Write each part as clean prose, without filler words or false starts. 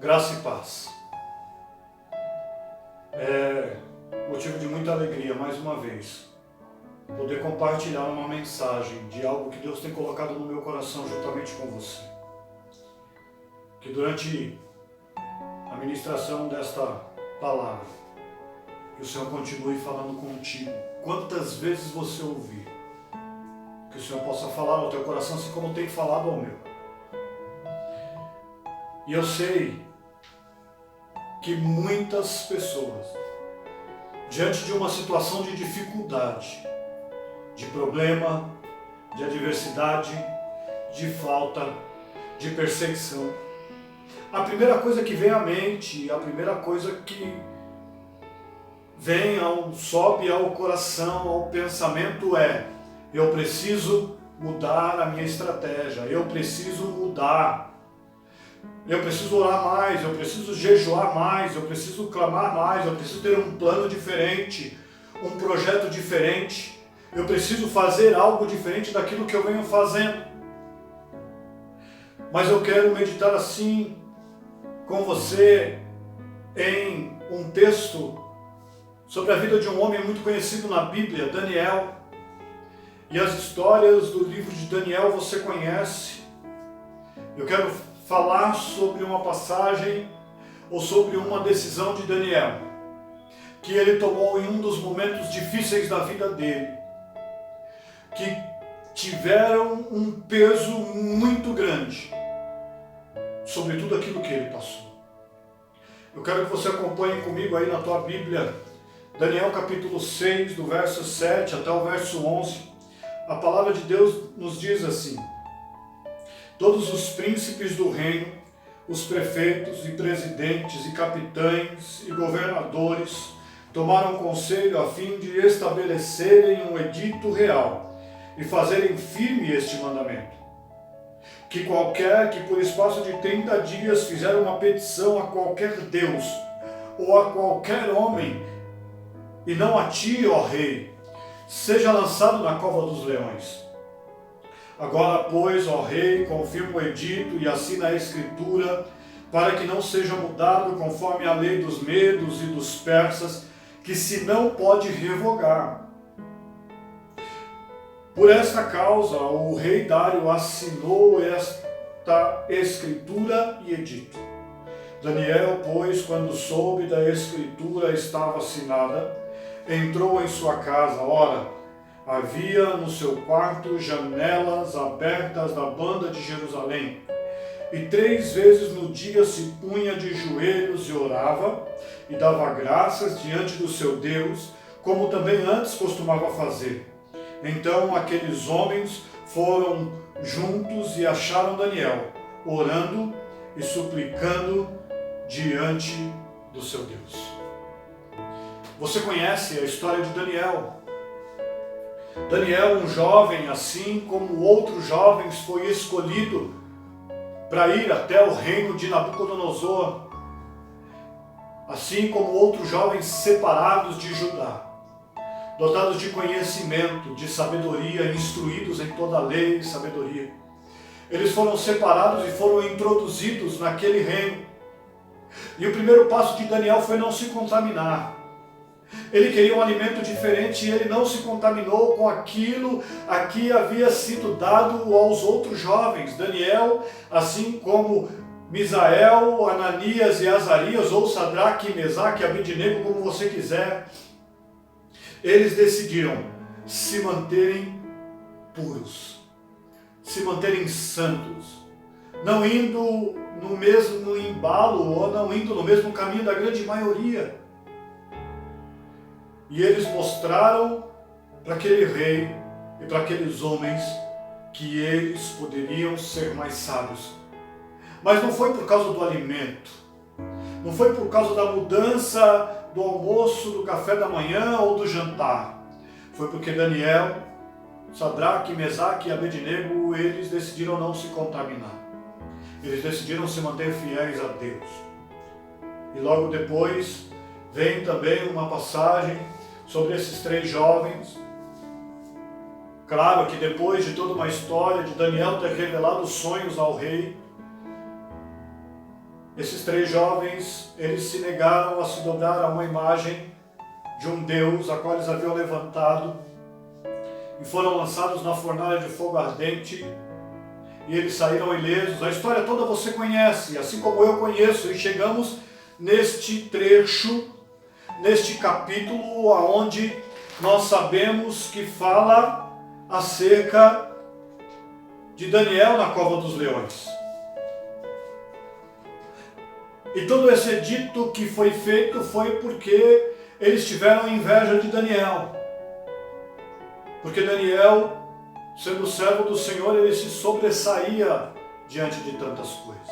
Graça e paz. É motivo de muita alegria, mais uma vez, poder compartilhar uma mensagem de algo que Deus tem colocado no meu coração juntamente com você. Que durante a ministração desta palavra, que o Senhor continue falando contigo. Quantas vezes você ouvir, que o Senhor possa falar ao teu coração, assim como tem falado ao meu. E eu sei que muitas pessoas, diante de uma situação de dificuldade, de problema, de adversidade, de falta, de perseguição, a primeira coisa que vem à mente, a primeira coisa que vem sobe ao coração, ao pensamento é: eu preciso mudar a minha estratégia, eu preciso mudar. Eu preciso orar mais, eu preciso jejuar mais, eu preciso clamar mais, eu preciso ter um plano diferente, um projeto diferente. Eu preciso fazer algo diferente daquilo que eu venho fazendo. Mas eu quero meditar assim com você em um texto sobre a vida de um homem muito conhecido na Bíblia, Daniel. E as histórias do livro de Daniel você conhece. Eu quero falar sobre uma passagem ou sobre uma decisão de Daniel que ele tomou em um dos momentos difíceis da vida dele, que tiveram um peso muito grande sobre tudo aquilo que ele passou. Eu quero que você acompanhe comigo aí na tua Bíblia, Daniel capítulo 6, do verso 7 até o verso 11. A palavra de Deus nos diz assim: todos os príncipes do reino, os prefeitos e presidentes e capitães e governadores tomaram conselho a fim de estabelecerem um edito real e fazerem firme este mandamento: que qualquer que por espaço de 30 dias fizer uma petição a qualquer Deus ou a qualquer homem, e não a ti, ó rei, seja lançado na cova dos leões. Agora, pois, ó rei, confirma o edito e assina a escritura, para que não seja mudado conforme a lei dos medos e dos persas, que se não pode revogar. Por esta causa, o rei Dário assinou esta escritura e edito. Daniel, pois, quando soube da escritura estava assinada, entrou em sua casa. Ora, havia no seu quarto janelas abertas da banda de Jerusalém, e 3 vezes no dia se punha de joelhos e orava, e dava graças diante do seu Deus, como também antes costumava fazer. Então aqueles homens foram juntos e acharam Daniel, orando e suplicando diante do seu Deus. Você conhece a história de Daniel. Daniel, um jovem, assim como outros jovens, foi escolhido para ir até o reino de Nabucodonosor, assim como outros jovens separados de Judá, dotados de conhecimento, de sabedoria, instruídos em toda a lei e sabedoria. Eles foram separados e foram introduzidos naquele reino. E o primeiro passo de Daniel foi não se contaminar. Ele queria um alimento diferente e ele não se contaminou com aquilo a que havia sido dado aos outros jovens. Daniel, assim como Misael, Ananias e Azarias, ou Sadraque, Mesaque, Abednego, como você quiser, eles decidiram se manterem puros, se manterem santos, não indo no mesmo embalo ou não indo no mesmo caminho da grande maioria. E eles mostraram para aquele rei e para aqueles homens que eles poderiam ser mais sábios. Mas não foi por causa do alimento, não foi por causa da mudança do almoço, do café da manhã ou do jantar. Foi porque Daniel, Sadraque, Mesaque e Abednego, eles decidiram não se contaminar. Eles decidiram se manter fiéis a Deus. E logo depois vem também uma passagem sobre esses 3 jovens. Claro que depois de toda uma história de Daniel ter revelado sonhos ao rei, esses 3 jovens, eles se negaram a se dobrar a uma imagem de um Deus a qual eles haviam levantado e foram lançados na fornalha de fogo ardente e eles saíram ilesos. A história toda você conhece, assim como eu conheço, e chegamos neste trecho, neste capítulo, onde nós sabemos que fala acerca de Daniel na cova dos leões. E todo esse edito que foi feito foi porque eles tiveram inveja de Daniel. Porque Daniel, sendo servo do Senhor, ele se sobressaía diante de tantas coisas.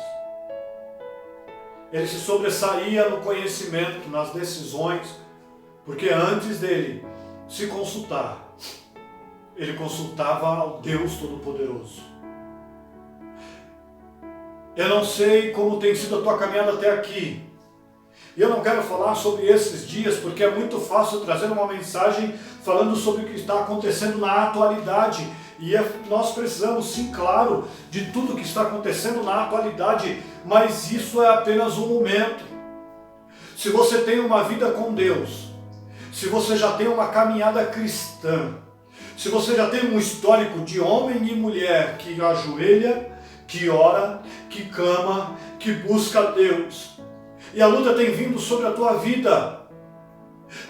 Ele se sobressaía no conhecimento, nas decisões, porque antes dele se consultar, ele consultava ao Deus Todo-Poderoso. Eu não sei como tem sido a tua caminhada até aqui. E eu não quero falar sobre esses dias, porque é muito fácil trazer uma mensagem falando sobre o que está acontecendo na atualidade. E nós precisamos, sim, claro, de tudo que está acontecendo na atualidade, mas isso é apenas um momento. Se você tem uma vida com Deus, se você já tem uma caminhada cristã, se você já tem um histórico de homem e mulher que ajoelha, que ora, que clama, que busca Deus, e a luta tem vindo sobre a tua vida,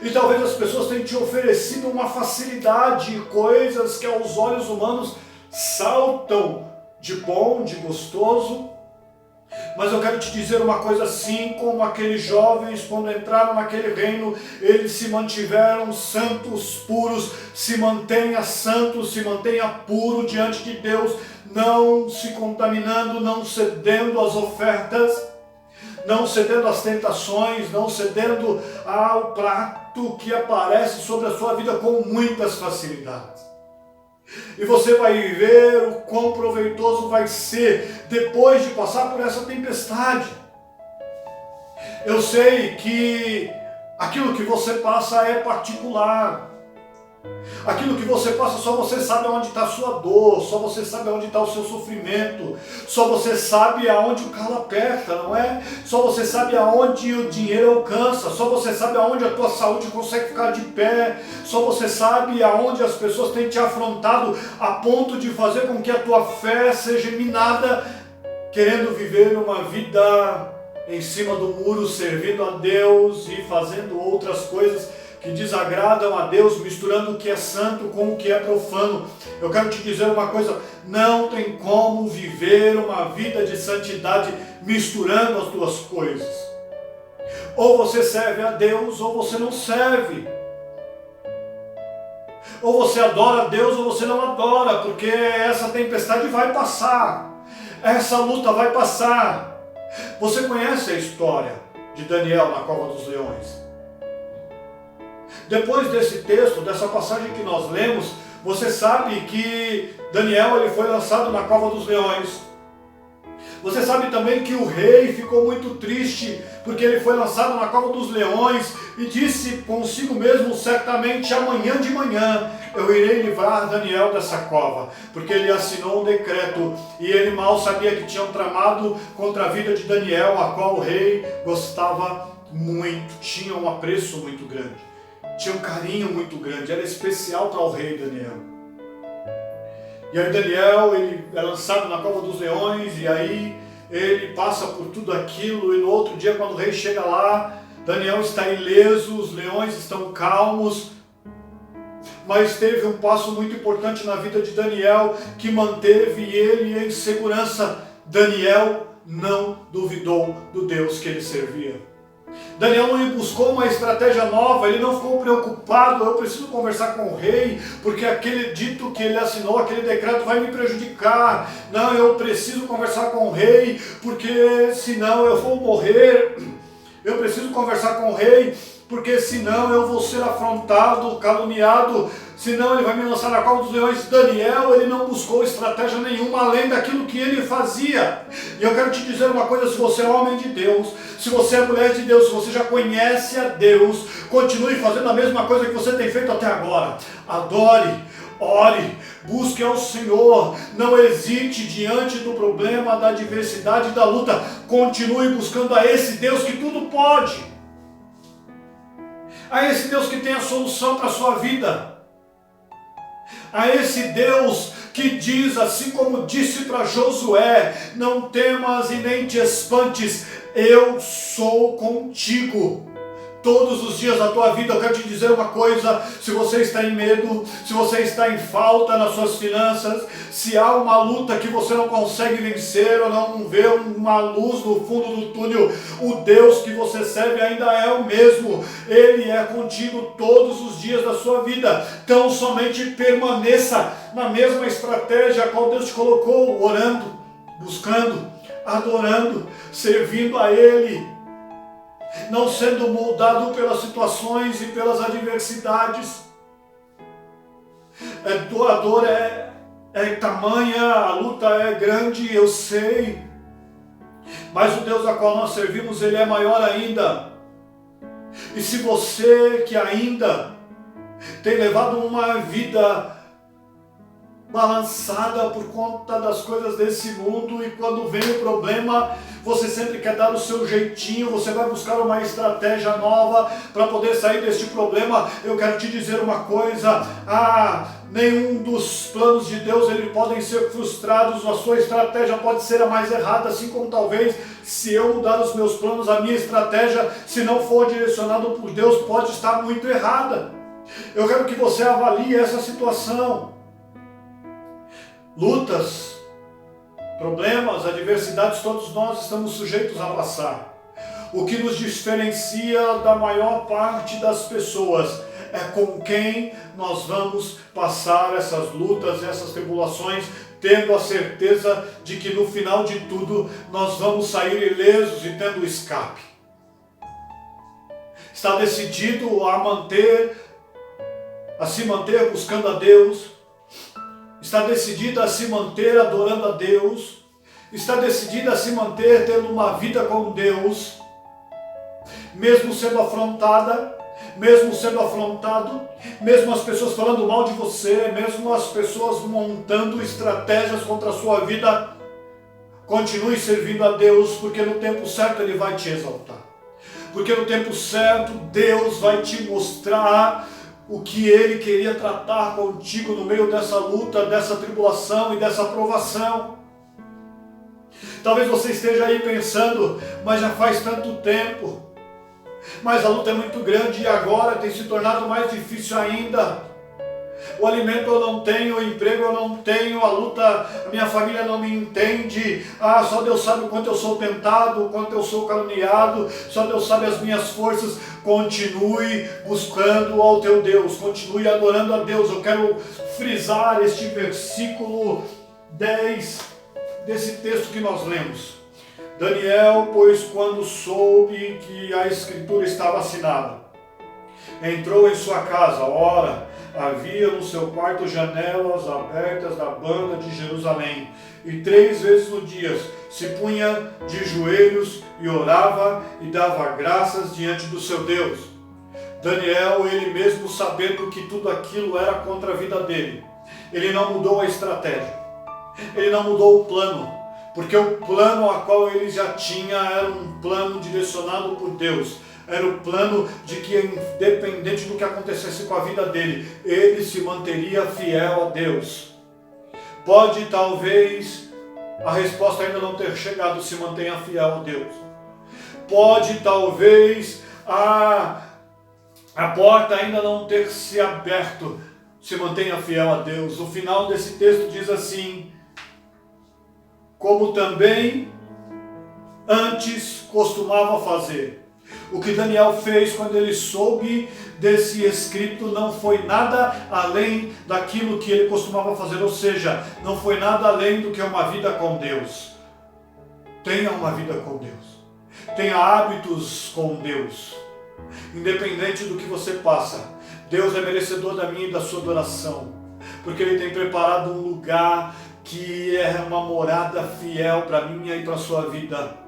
e talvez as pessoas tenham te oferecido uma facilidade, coisas que aos olhos humanos saltam de bom, de gostoso, mas eu quero te dizer uma coisa assim, como aqueles jovens quando entraram naquele reino, eles se mantiveram santos, puros, se mantenha santo, se mantenha puro diante de Deus, não se contaminando, não cedendo às ofertas, não cedendo às tentações, não cedendo ao prato que aparece sobre a sua vida com muitas facilidades. E você vai ver o quão proveitoso vai ser depois de passar por essa tempestade. Eu sei que aquilo que você passa é particular. Aquilo que você passa, só você sabe onde está a sua dor, só você sabe onde está o seu sofrimento, só você sabe aonde o calo aperta, não é? Só você sabe aonde o dinheiro alcança, só você sabe aonde a tua saúde consegue ficar de pé, só você sabe aonde as pessoas têm te afrontado a ponto de fazer com que a tua fé seja minada, querendo viver uma vida em cima do muro, servindo a Deus e fazendo outras coisas que desagradam a Deus, misturando o que é santo com o que é profano. Eu quero te dizer uma coisa, não tem como viver uma vida de santidade misturando as duas coisas. Ou você serve a Deus, ou você não serve. Ou você adora a Deus, ou você não adora, porque essa tempestade vai passar, essa luta vai passar. Você conhece a história de Daniel na cova dos leões? Depois desse texto, dessa passagem que nós lemos, você sabe que Daniel ele foi lançado na cova dos leões. Você sabe também que o rei ficou muito triste, porque ele foi lançado na cova dos leões e disse consigo mesmo, certamente amanhã de manhã eu irei livrar Daniel dessa cova, porque ele assinou um decreto e ele mal sabia que tinham tramado contra a vida de Daniel, a qual o rei gostava muito, tinha um apreço muito grande. Tinha um carinho muito grande, era especial para o rei Daniel. E aí Daniel, ele é lançado na cova dos leões, e aí ele passa por tudo aquilo, e no outro dia quando o rei chega lá, Daniel está ileso, os leões estão calmos, mas teve um passo muito importante na vida de Daniel, que manteve ele em segurança. Daniel não duvidou do Deus que ele servia. Daniel não buscou uma estratégia nova, ele não ficou preocupado, eu preciso conversar com o rei, porque aquele dito que ele assinou, aquele decreto vai me prejudicar. Não, eu preciso conversar com o rei, porque senão eu vou morrer. Eu preciso conversar com o rei, porque senão eu vou ser afrontado, caluniado, senão ele vai me lançar na cova dos leões. Daniel, ele não buscou estratégia nenhuma além daquilo que ele fazia. E eu quero te dizer uma coisa, se você é homem de Deus, se você é mulher de Deus, se você já conhece a Deus, continue fazendo a mesma coisa que você tem feito até agora. Adore, Ore, busque ao Senhor, não hesite diante do problema, da adversidade, da luta. Continue buscando a esse Deus que tudo pode, a esse Deus que tem a solução para a sua vida, a esse Deus que diz, assim como disse para Josué: não temas e nem te espantes, eu sou contigo. Todos os dias da tua vida. Eu quero te dizer uma coisa: se você está em medo, se você está em falta nas suas finanças, se há uma luta que você não consegue vencer ou não vê uma luz no fundo do túnel, o Deus que você serve ainda é o mesmo. Ele é contigo todos os dias da sua vida. Então somente permaneça na mesma estratégia a qual Deus te colocou, orando, buscando, adorando, servindo a Ele, não sendo moldado pelas situações e pelas adversidades. A dor é tamanha, a luta é grande, eu sei, mas o Deus a qual nós servimos, Ele é maior ainda. E se você que ainda tem levado uma vida balançada por conta das coisas desse mundo, e quando vem o problema, você sempre quer dar o seu jeitinho, você vai buscar uma estratégia nova para poder sair deste problema, eu quero te dizer uma coisa: nenhum dos planos de Deus eles podem ser frustrados, a sua estratégia pode ser a mais errada, assim como talvez se eu mudar os meus planos, a minha estratégia, se não for direcionada por Deus, pode estar muito errada. Eu quero que você avalie essa situação. Lutas, problemas, adversidades, todos nós estamos sujeitos a passar. O que nos diferencia da maior parte das pessoas é com quem nós vamos passar essas lutas, essas tribulações, tendo a certeza de que no final de tudo nós vamos sair ilesos e tendo escape. Está decidido a se manter buscando a Deus, está decidida a se manter adorando a Deus, está decidida a se manter tendo uma vida com Deus, mesmo sendo afrontada, mesmo sendo afrontado, mesmo as pessoas falando mal de você, mesmo as pessoas montando estratégias contra a sua vida, continue servindo a Deus, porque no tempo certo Ele vai te exaltar, porque no tempo certo Deus vai te mostrar o que Ele queria tratar contigo no meio dessa luta, dessa tribulação e dessa provação. Talvez você esteja aí pensando: mas já faz tanto tempo, mas a luta é muito grande e agora tem se tornado mais difícil ainda. O alimento eu não tenho, o emprego eu não tenho, a luta, a minha família não me entende. Só Deus sabe o quanto eu sou tentado, o quanto eu sou caluniado, só Deus sabe as minhas forças. Continue buscando ao teu Deus, continue adorando a Deus. Eu quero frisar este versículo 10 desse texto que nós lemos. Daniel, pois, quando soube que a escritura estava assinada, entrou em sua casa. Ora, havia no seu quarto janelas abertas da banda de Jerusalém, e 3 vezes no dia se punha de joelhos e orava e dava graças diante do seu Deus. Daniel, ele mesmo sabendo que tudo aquilo era contra a vida dele, ele não mudou a estratégia, ele não mudou o plano, porque o plano a qual ele já tinha era um plano direcionado por Deus. Era o plano de que, independente do que acontecesse com a vida dele, ele se manteria fiel a Deus. Pode, talvez, a resposta ainda não ter chegado: se mantenha fiel a Deus. Pode, talvez, a porta ainda não ter se aberto: se mantenha fiel a Deus. O final desse texto diz assim: como também antes costumava fazer. O que Daniel fez quando ele soube desse escrito não foi nada além daquilo que ele costumava fazer, ou seja, não foi nada além do que uma vida com Deus. Tenha uma vida com Deus, tenha hábitos com Deus, independente do que você passa. Deus é merecedor da minha e da sua adoração, porque Ele tem preparado um lugar que é uma morada fiel para a minha e para a sua vida.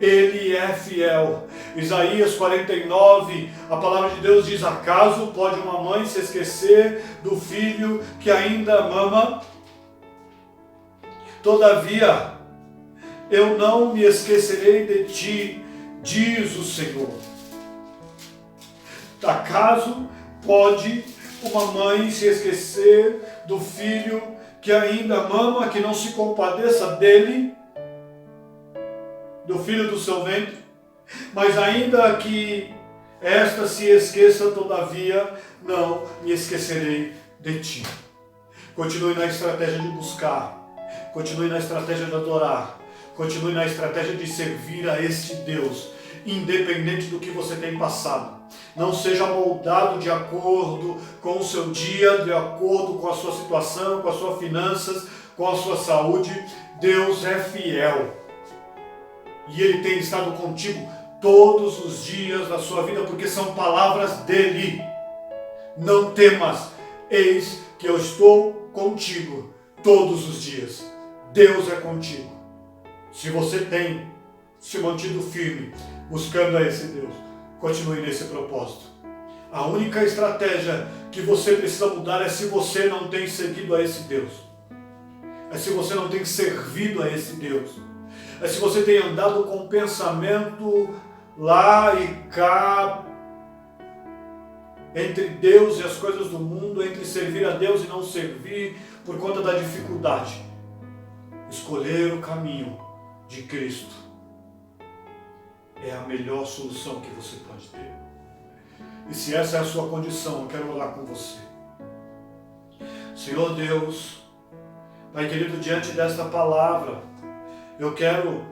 Ele é fiel. Isaías 49, a palavra de Deus diz: acaso pode uma mãe se esquecer do filho que ainda mama? Todavia, eu não me esquecerei de ti, diz o Senhor. Acaso pode uma mãe se esquecer do filho que ainda mama, que não se compadeça dele, do filho do seu ventre? Mas ainda que esta se esqueça, todavia não me esquecerei de ti. Continue na estratégia de buscar, continue na estratégia de adorar, continue na estratégia de servir a este Deus, independente do que você tem passado. Não seja moldado de acordo com o seu dia, de acordo com a sua situação, com as suas finanças, com a sua saúde. Deus é fiel. E Ele tem estado contigo todos os dias da sua vida, porque são palavras dEle. Não temas, eis que eu estou contigo todos os dias. Deus é contigo. Se você tem se mantido firme, buscando a esse Deus, continue nesse propósito. A única estratégia que você precisa mudar é se você não tem seguido a esse Deus. É se você não tem servido a esse Deus. É se você tem andado com pensamento lá e cá, entre Deus e as coisas do mundo, entre servir a Deus e não servir, por conta da dificuldade. Escolher o caminho de Cristo é a melhor solução que você pode ter. E se essa é a sua condição, eu quero orar com você. Senhor Deus, Pai querido, diante desta palavra, eu quero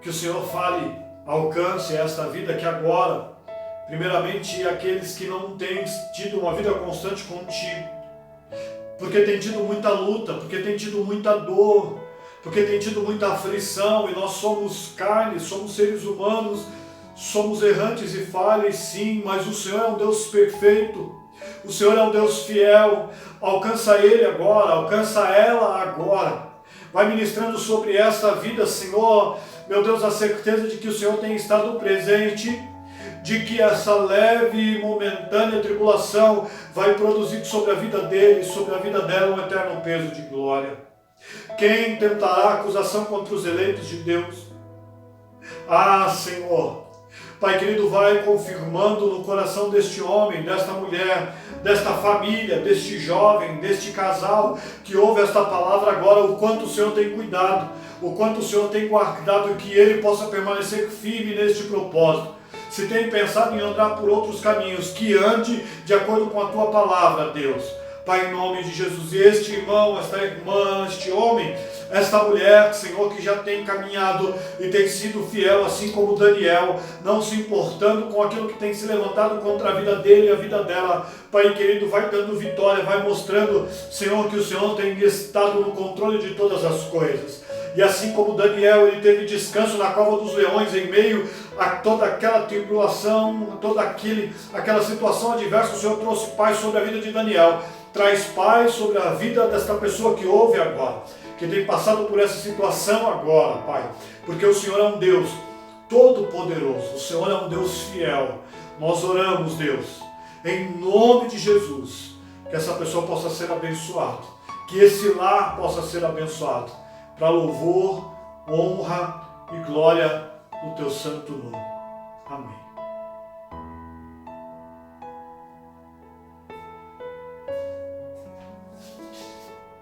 que o Senhor fale, alcance esta vida que agora, primeiramente aqueles que não têm tido uma vida constante contigo, porque tem tido muita luta, porque tem tido muita dor, porque tem tido muita aflição, e nós somos carne, somos seres humanos, somos errantes e falhas, sim, mas o Senhor é um Deus perfeito, o Senhor é um Deus fiel. Alcança ele agora, alcança ela agora. Vai ministrando sobre esta vida, Senhor, meu Deus, a certeza de que o Senhor tem estado presente, de que essa leve e momentânea tribulação vai produzir sobre a vida dele, sobre a vida dela, um eterno peso de glória. Quem tentará acusação contra os eleitos de Deus? Ah, Senhor, Pai querido, vai confirmando no coração deste homem, desta mulher, desta família, deste jovem, deste casal que ouve esta palavra agora, o quanto o Senhor tem cuidado, o quanto o Senhor tem guardado, que ele possa permanecer firme neste propósito. Se tem pensado em andar por outros caminhos, que ande de acordo com a tua palavra, Deus. Pai, em nome de Jesus, e este irmão, esta irmã, este homem, esta mulher, Senhor, que já tem caminhado e tem sido fiel, assim como Daniel, não se importando com aquilo que tem se levantado contra a vida dele e a vida dela. Pai querido, vai dando vitória, vai mostrando, Senhor, que o Senhor tem estado no controle de todas as coisas. E assim como Daniel, ele teve descanso na cova dos leões em meio a toda aquela tribulação, toda aquela situação adversa, o Senhor trouxe paz sobre a vida de Daniel. Traz paz sobre a vida desta pessoa que ouve agora, que tem passado por essa situação agora, Pai. Porque o Senhor é um Deus todo-poderoso, o Senhor é um Deus fiel. Nós oramos, Deus, em nome de Jesus, que essa pessoa possa ser abençoada, que esse lar possa ser abençoado, para louvor, honra e glória do teu santo nome. Amém.